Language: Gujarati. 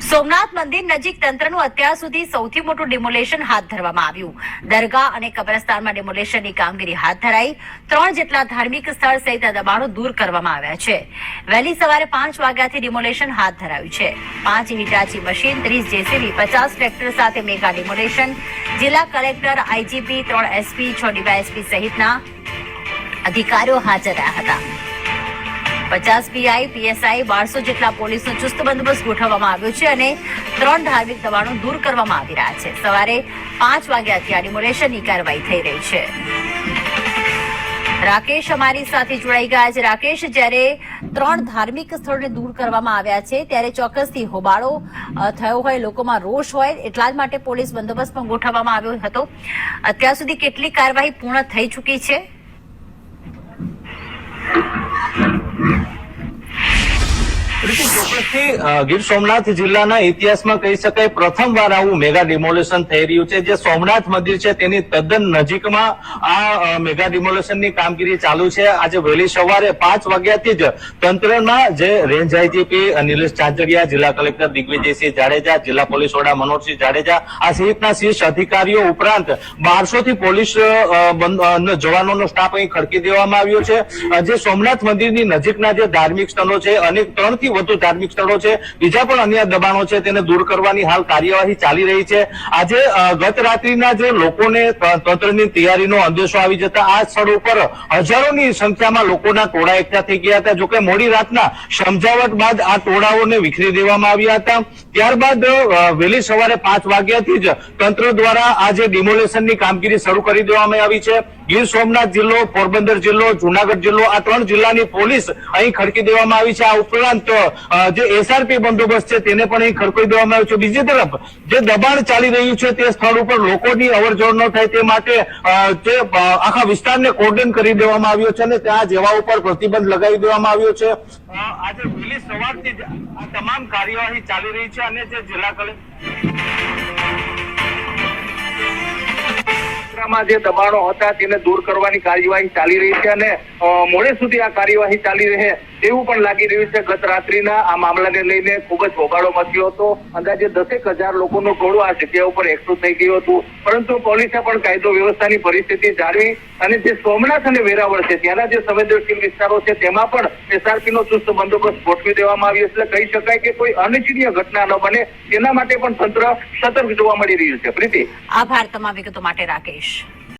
સોમનાથ મંદિર નજીક તંત્રનું અત્યાર સુધી સૌથી મોટું ડિમોલેશન હાથ ધરવામાં આવ્યું। દરગાહ અને કબ્રસ્તાનમાં ડિમોલેશનની કામગીરી હાથ ધરાઈ। 3 જેટલા ધાર્મિક સ્થળ સહિત દબાણો દૂર કરવામાં આવ્યા છે। વહેલી સવારે 5 વાગ્યાથી ડિમોલેશન હાથ ધરાયું છે। 5 હિટાચી મશીન, 30 જેસીબી, 50 ટ્રેક્ટર સાથે મેગા ડિમોલેશન। જિલ્લા કલેક્ટર, આઈજીપી, 3 એસપી, 6 ડીવાયએસપી સહિતના અધિકારીઓ હાજર રહ્યા હતા। 50 પીઆઈ, પીએસઆઈ, 1200 જેટલા પોલીસનો ચુસ્ત બંદોબસ્ત ગોઠવવામાં આવ્યો છે અને 3 ધાર્મિક દબાણો દૂર કરવામાં આવી રહ્યા છે। સવારે 5 વાગ્યાથી આ ડિમોલેશનની કાર્યવાહી થઈ રહી છે। રાકેશ અમારી સાથે જોડાઈ ગયા છે। રાકેશ, જ્યારે 3 ધાર્મિક સ્થળોને દૂર કરવામાં આવ્યા છે ત્યારે ચોક્કસથી હોબાળો થયો હોય, લોકોમાં રોષ હોય, એટલા જ માટે પોલીસ બંદોબસ્ત પણ ગોઠવવામાં આવ્યો હતો। અત્યાર સુધી કેટલી કાર્યવાહી પૂર્ણ થઈ ચૂકી છે? ગીર સોમનાથ જિલ્લાના ઇતિહાસમાં કહી શકાય પ્રથમવાર આવું મેગા ડિમોલેશન થઈ રહ્યું છે। જે સોમનાથ મંદિર છે તેની તદ્દન નજીકમાં આ મેગા ડિમોલેશનની કામગીરી ચાલુ છે। આજે વહેલી સવારે 5 વાગ્યાથી જ તંત્રના જે રેન્જ આઈજીપી નિલેશ ચાંચડિયા, જિલ્લા કલેક્ટર દિગ્વિજયસિંહ જાડેજા, જિલ્લા પોલીસ વડા મનોજસિંહ જાડેજા આ સહિતના શીર્ષ અધિકારીઓ ઉપરાંત 1200 થી પોલીસ જવાનોનો સ્ટાફ અહીં ખડકી દેવામાં આવ્યો છે। જે સોમનાથ મંદિરની નજીકના જે ધાર્મિક સ્થળો છે, અનેક 3 થી વધુ ધાર્મિક સ્થળો છે, બીજા પણ અન્ય દબાણો છે, તેને દૂર કરવાની હાલ કાર્યવાહી ચાલી રહી છે। આજે ગત રાત્રિના જે લોકોને તંત્રની તૈયારીનો અંદેશો આવી જતા આ સ્થળ ઉપર હજારોની સંખ્યામાં લોકોના ટોળા એકઠા થઈ ગયા હતા। જોકે મોડી રાતના સમજાવટ બાદ આ ટોળાઓને વિખરી દેવામાં આવ્યા હતા। ત્યારબાદ વહેલી સવારે 5 વાગ્યાથી જ તંત્ર દ્વારા આ જે ડિમોલેશનની કામગીરી શરૂ કરી દેવામાં આવી છે। ગીર સોમનાથ જિલ્લો, પોરબંદર જિલ્લો, જુનાગઢ જિલ્લો આ 3 જિલ્લાની પોલીસ અહીં ખડકી દેવામાં આવી છે। આ ઉપરાંત જે એસઆરપી બંદોબસ્ત છે તેને પણ અહીં ખડકી દેવામાં આવ્યો છે। બીજી તરફ જે દબાણ ચાલી રહ્યું છે તે સ્થળ ઉપર લોકોની અવરજવર ન થાય તે માટે જે આખા વિસ્તારને કોર્ડન કરી દેવામાં આવ્યો છે અને ત્યાં જેવા ઉપર પ્રતિબંધ લગાવી દેવામાં આવ્યો છે। આજે વહેલી સવારથી જ આ તમામ કાર્યવાહી ચાલી રહી છે અને જે જિલ્લા કલેક્ટરમાં જે દબાણો હતા તેને દૂર કરવાની કાર્યવાહી ચાલી રહી છે અને મોડે સુધી આ કાર્યવાહી ચાલી રહે એવું પણ લાગી રહ્યું છે। ગત રાત્રિના આ મામલાને લઈને ખૂબ જ હોબાળો મચ્યો હતો। અંદાજે 10,000 લોકોનું ટોળું આ જગ્યા ઉપર એકઠું થઈ ગયું હતું, પરંતુ પોલીસે પણ કાયદો વ્યવસ્થાની પરિસ્થિતિ જાળવી અને જે સોમનાથ અને વેરાવળ છે ત્યાંના જે સંવેદનશીલ વિસ્તારો છે તેમાં પણ એસઆરપીનો ચુસ્ત બંદોબસ્ત ગોઠવી દેવામાં આવ્યો છે। એટલે કહી શકાય કે કોઈ અનિચ્છનીય ઘટના ન બને તેના માટે પણ તંત્ર સતર્ક જોવા મળી રહ્યું છે। પ્રીતિ, આભાર તમામ વિગતો માટે રાકેશ।